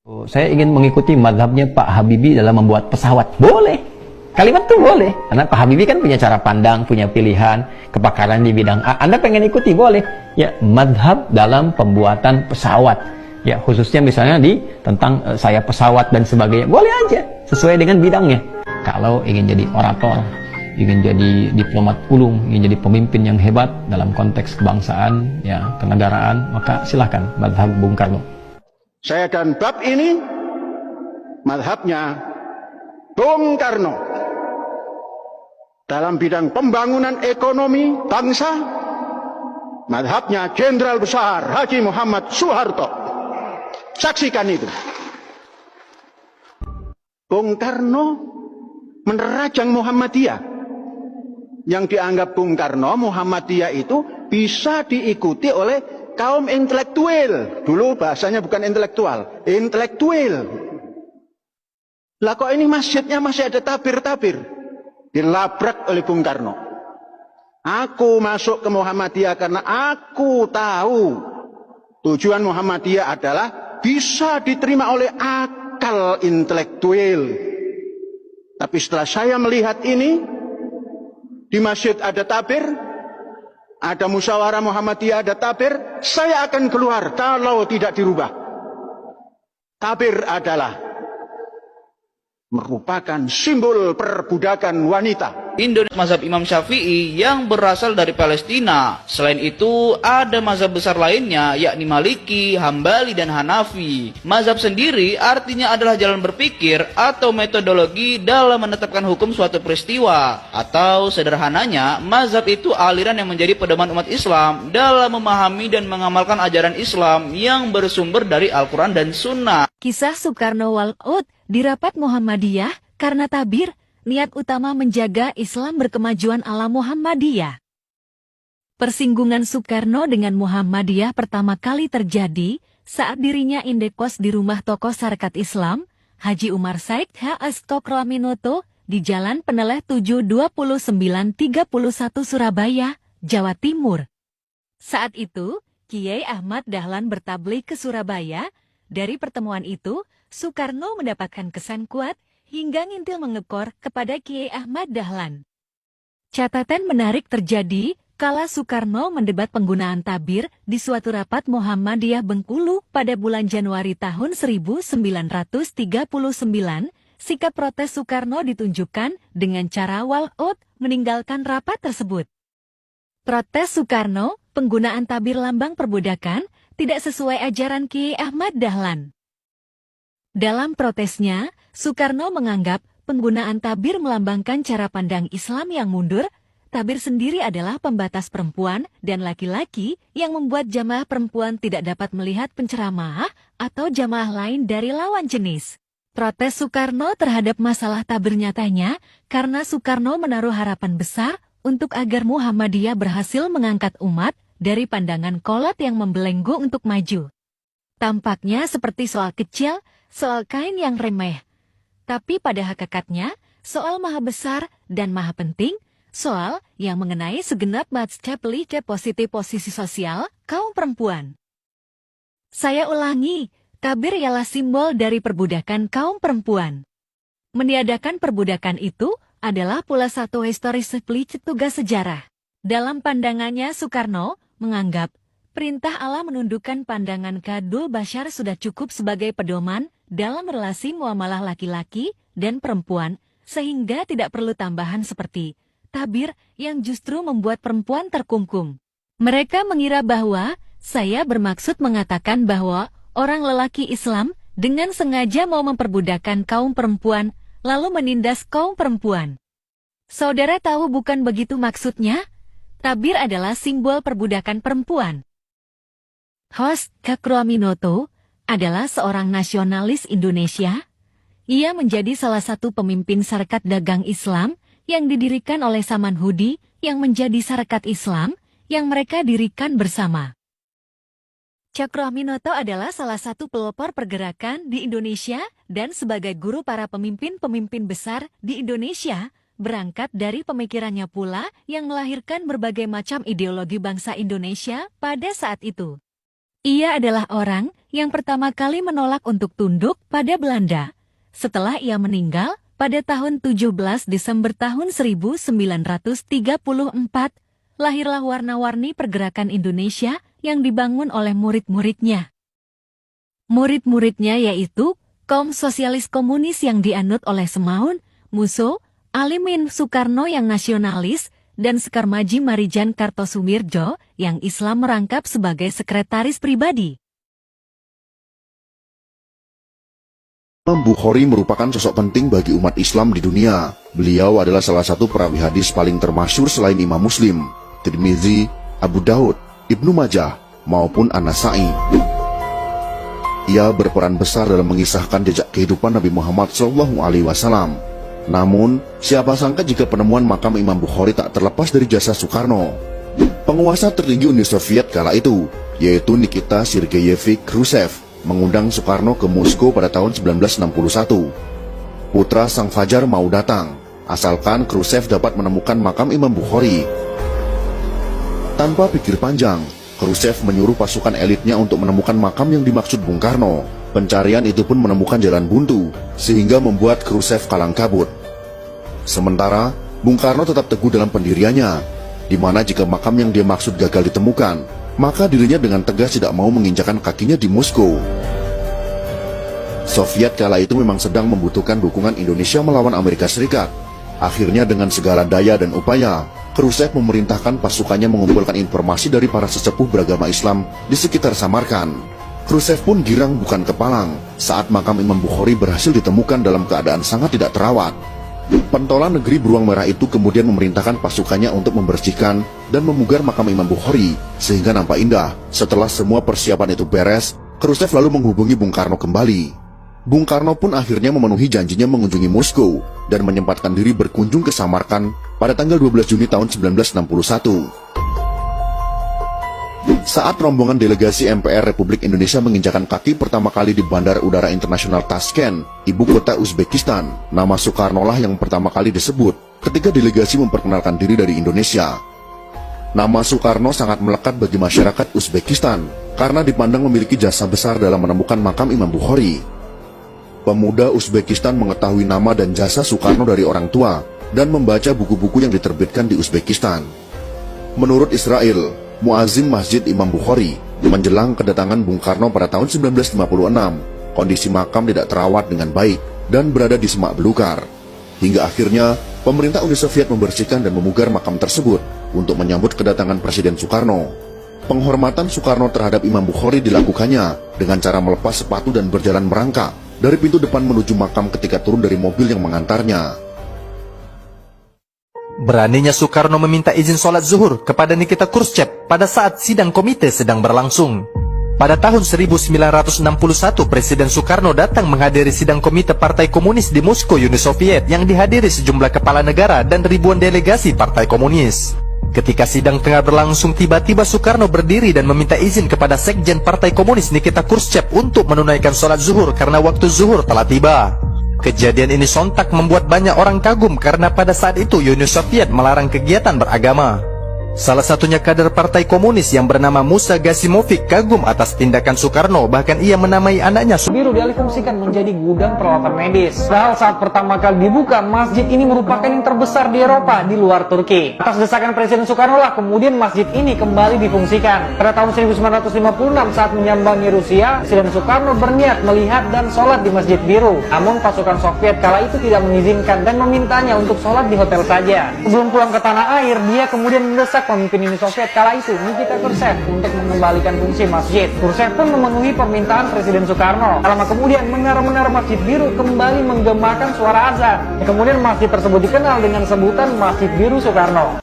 Saya ingin mengikuti madhabnya Pak Habibie dalam membuat pesawat. Boleh. Kalimat itu boleh. Karena Pak Habibie kan punya cara pandang, punya pilihan, kepakaran di bidang A. Anda pengen ikuti, boleh. Ya, madhab dalam pembuatan pesawat. Ya, khususnya misalnya tentang sayap pesawat dan sebagainya. Boleh aja, sesuai dengan bidangnya. Kalau ingin jadi orator, ingin jadi diplomat ulung, ingin jadi pemimpin yang hebat dalam konteks kebangsaan, ya, kenegaraan, maka silahkan madhab Bung Karno. Saya dan bab ini madhabnya Bung Karno dalam bidang pembangunan ekonomi bangsa, madhabnya Jenderal Besar Haji Muhammad Soeharto. Saksikan itu. Bung Karno menerajang Muhammadiyah. Yang dianggap Bung Karno, Muhammadiyah itu bisa diikuti oleh kaum intelektual. Dulu bahasanya bukan intelektual, intelektual. Lah kok ini masjidnya masih ada tabir-tabir? Dilabrak oleh Bung Karno. Aku masuk ke Muhammadiyah karena aku tahu tujuan Muhammadiyah adalah bisa diterima oleh akal intelektual. Tapi setelah saya melihat ini, di masjid ada tabir, ada musyawarah Muhammadiyah, ada tabir, saya akan keluar kalau tidak dirubah. Tabir adalah merupakan simbol perbudakan wanita. Indonesia mazhab Imam Syafi'i yang berasal dari Palestina. Selain itu ada mazhab besar lainnya yakni Maliki, Hambali, dan Hanafi. Mazhab sendiri artinya adalah jalan berpikir atau metodologi dalam menetapkan hukum suatu peristiwa. Atau sederhananya, mazhab itu aliran yang menjadi pedoman umat Islam dalam memahami dan mengamalkan ajaran Islam yang bersumber dari Al-Quran dan Sunnah. Kisah Soekarno walkout di rapat Muhammadiyah karena tabir, niat utama menjaga Islam berkemajuan ala Muhammadiyah. Persinggungan Soekarno dengan Muhammadiyah pertama kali terjadi saat dirinya indekos di rumah tokoh Sarekat Islam, Haji Umar Said H.S. Kokraminoto, di Jalan Peneleh 72931 Surabaya, Jawa Timur. Saat itu, Kiai Ahmad Dahlan bertabligh ke Surabaya. Dari pertemuan itu, Soekarno mendapatkan kesan kuat hingga ngintil mengekor kepada Kiai Ahmad Dahlan. Catatan menarik terjadi kala Soekarno mendebat penggunaan tabir di suatu rapat Muhammadiyah Bengkulu pada bulan Januari tahun 1939. Sikap protes Soekarno ditunjukkan dengan cara walkout meninggalkan rapat tersebut. Protes Soekarno, penggunaan tabir lambang perbudakan, tidak sesuai ajaran Kiai Ahmad Dahlan. Dalam protesnya, Soekarno menganggap penggunaan tabir melambangkan cara pandang Islam yang mundur. Tabir sendiri adalah pembatas perempuan dan laki-laki yang membuat jamaah perempuan tidak dapat melihat penceramah atau jamaah lain dari lawan jenis. Protes Soekarno terhadap masalah tabir nyatanya karena Soekarno menaruh harapan besar untuk agar Muhammadiyah berhasil mengangkat umat dari pandangan kolot yang membelenggu untuk maju. Tampaknya seperti soal kecil, soal kain yang remeh. Tapi pada hakikatnya, soal maha besar dan maha penting, soal yang mengenai segenap mazhab positif posisi sosial kaum perempuan. Saya ulangi, tabir ialah simbol dari perbudakan kaum perempuan. Meniadakan perbudakan itu adalah pula satu historis tugas sejarah. Dalam pandangannya Soekarno menganggap perintah Allah menundukkan pandangan Kadul Bashar sudah cukup sebagai pedoman dalam relasi muamalah laki-laki dan perempuan, sehingga tidak perlu tambahan seperti tabir yang justru membuat perempuan terkungkung. Mereka mengira bahwa saya bermaksud mengatakan bahwa orang lelaki Islam dengan sengaja mau memperbudakan kaum perempuan, lalu menindas kaum perempuan. Saudara tahu bukan begitu maksudnya? Tabir adalah simbol perbudakan perempuan. Host Kokraminoto adalah seorang nasionalis Indonesia. Ia menjadi salah satu pemimpin Sarekat Dagang Islam yang didirikan oleh Samanhudi yang menjadi Sarekat Islam yang mereka dirikan bersama. Kokraminoto adalah salah satu pelopor pergerakan di Indonesia dan sebagai guru para pemimpin-pemimpin besar di Indonesia, berangkat dari pemikirannya pula yang melahirkan berbagai macam ideologi bangsa Indonesia pada saat itu. Ia adalah orang yang pertama kali menolak untuk tunduk pada Belanda. Setelah ia meninggal pada tahun 17 Desember tahun 1934, lahirlah warna-warni pergerakan Indonesia yang dibangun oleh murid-muridnya. Murid-muridnya yaitu kaum sosialis komunis yang dianut oleh Semaun, Musso, Alimin Soekarno yang nasionalis, dan Sekarmaji Marijan Kartosumirjo yang Islam merangkap sebagai sekretaris pribadi. Imam Bukhari merupakan sosok penting bagi umat Islam di dunia. Beliau adalah salah satu perawi hadis paling termasyhur selain Imam Muslim, Tirmizi, Abu Daud, Ibnu Majah, maupun An-Nasa'i. Ia berperan besar dalam mengisahkan jejak kehidupan Nabi Muhammad SAW. Namun, siapa sangka jika penemuan makam Imam Bukhari tak terlepas dari jasa Soekarno. Penguasa tertinggi Uni Soviet kala itu, yaitu Nikita Sergeyevich Khrushchev, mengundang Soekarno ke Moskow pada tahun 1961. Putra Sang Fajar mau datang, asalkan Khrushchev dapat menemukan makam Imam Bukhari. Tanpa pikir panjang, Khrushchev menyuruh pasukan elitnya untuk menemukan makam yang dimaksud Bung Karno. Pencarian itu pun menemukan jalan buntu, sehingga membuat Khrushchev kalang kabut. Sementara, Bung Karno tetap teguh dalam pendiriannya, di mana jika makam yang dia maksud gagal ditemukan, maka dirinya dengan tegas tidak mau menginjakan kakinya di Moskow. Soviet kala itu memang sedang membutuhkan dukungan Indonesia melawan Amerika Serikat. Akhirnya dengan segala daya dan upaya, Khrushchev memerintahkan pasukannya mengumpulkan informasi dari para sesepuh beragama Islam di sekitar Samarkand. Khrushchev pun girang bukan kepalang saat makam Imam Bukhari berhasil ditemukan dalam keadaan sangat tidak terawat. Pentolan negeri beruang merah itu kemudian memerintahkan pasukannya untuk membersihkan dan memugar makam Imam Bukhari sehingga nampak indah. Setelah semua persiapan itu beres, Khrushchev lalu menghubungi Bung Karno kembali. Bung Karno pun akhirnya memenuhi janjinya mengunjungi Moskow dan menyempatkan diri berkunjung ke Samarkand pada tanggal 12 Juni tahun 1961. Saat rombongan delegasi MPR Republik Indonesia menginjakan kaki pertama kali di Bandara Udara Internasional Tashkent, ibu kota Uzbekistan, nama Soekarno lah yang pertama kali disebut ketika delegasi memperkenalkan diri dari Indonesia. Nama Soekarno sangat melekat bagi masyarakat Uzbekistan karena dipandang memiliki jasa besar dalam menemukan makam Imam Bukhari. Pemuda Uzbekistan mengetahui nama dan jasa Soekarno dari orang tua dan membaca buku-buku yang diterbitkan di Uzbekistan. Menurut Israel, muazin Masjid Imam Bukhari menjelang kedatangan Bung Karno pada tahun 1956, kondisi makam tidak terawat dengan baik dan berada di semak belukar. Hingga akhirnya, pemerintah Uni Soviet membersihkan dan memugar makam tersebut untuk menyambut kedatangan Presiden Soekarno. Penghormatan Soekarno terhadap Imam Bukhari dilakukannya dengan cara melepas sepatu dan berjalan merangkak dari pintu depan menuju makam ketika turun dari mobil yang mengantarnya. Beraninya Soekarno meminta izin sholat zuhur kepada Nikita Khrushchev pada saat sidang komite sedang berlangsung. Pada tahun 1961, Presiden Soekarno datang menghadiri sidang komite Partai Komunis di Moskow, Uni Soviet yang dihadiri sejumlah kepala negara dan ribuan delegasi Partai Komunis. Ketika sidang tengah berlangsung, tiba-tiba Soekarno berdiri dan meminta izin kepada Sekjen Partai Komunis Nikita Khrushchev untuk menunaikan sholat zuhur karena waktu zuhur telah tiba. Kejadian ini sontak membuat banyak orang kagum karena pada saat itu Uni Soviet melarang kegiatan beragama. Salah satunya kader Partai Komunis yang bernama Musa Gasimovic kagum atas tindakan Soekarno, bahkan ia menamai anaknya Biru dialihfungsikan menjadi gudang peralatan medis. Padahal saat pertama kali dibuka, masjid ini merupakan yang terbesar di Eropa di luar Turki. Atas desakan Presiden Soekarno lah kemudian masjid ini kembali difungsikan. Pada tahun 1956 saat menyambangi Rusia, Presiden Soekarno berniat melihat dan sholat di Masjid Biru. Namun pasukan Soviet kala itu tidak mengizinkan dan memintanya untuk sholat di hotel saja. Sebelum pulang ke tanah air, dia kemudian mendesak pemimpin Uni Soviet kala itu, Nikita Khrushchev, untuk mengembalikan fungsi masjid. Khrushchev pun memenuhi permintaan Presiden Soekarno. Lama kemudian, menara-menara Masjid Biru kembali menggemakan suara azan. Kemudian masjid tersebut dikenal dengan sebutan Masjid Biru Soekarno.